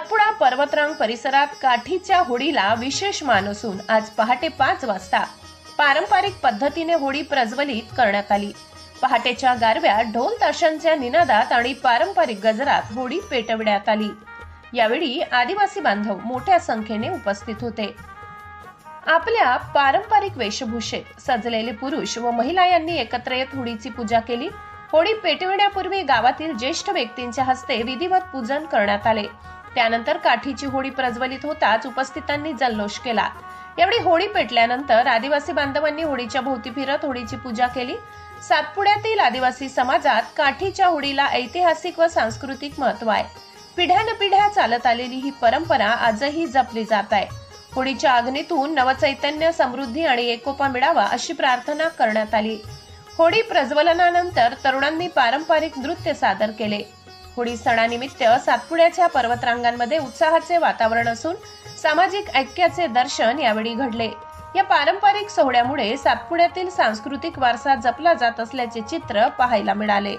सातपुडा पर्वतरांग परिसरात काठीच्या होडीला विशेष मान असून आज पहाटे 5 वाजता पारंपरिक पद्धतीने होडी प्रज्वलित करण्यात आली। पहाटेच्या गारव्यात ढोल ताशांच्या निनादात आणि पारंपरिक गजरात होडी पेटवण्यात आली। यावेळी आदिवासी बांधव मोठ्या संख्येने उपस्थित होते। आपल्या पारंपरिक वेशभूषेत सजलेले पुरुष व महिला यांनी एकत्र येत होडीची पूजा केली। होडी पेटविण्यापूर्वी गावातील ज्येष्ठ व्यक्तींच्या हस्ते विधिवत पूजन करण्यात आले। त्यानंतर काठीची होडी प्रज्वलित होताच उपस्थितांनी जल्लोष केला। यावेळी होडी पेटल्यानंतर आदिवासी बांधवांनी होडीच्या भोवती फिरत होडीची पूजा केली। सातपुड्यातील आदिवासी समाजात काठीच्या होडीला ऐतिहासिक व सांस्कृतिक महत्त्व आहे। पिढ्यानपिढ्या चालत आलेली ही परंपरा आजही जपली जात आहे। होडीच्या अग्नीतून नवचैतन्य, समृद्धी आणि एकोपा मिळावा अशी प्रार्थना करण्यात आली। होडी प्रज्वलनानंतर तरुणांनी पारंपरिक नृत्य सादर केले। होडी सणानिमित्त सातपुड्याच्या पर्वतरांगांमध्ये उत्साहाचे वातावरण असून सामाजिक ऐक्याचे दर्शन यावेळी घडले। या पारंपरिक सोहळ्यामुळे सातपुड्यातील सांस्कृतिक वारसा जपला जात असल्याचे चित्र पाहायला मिळाले।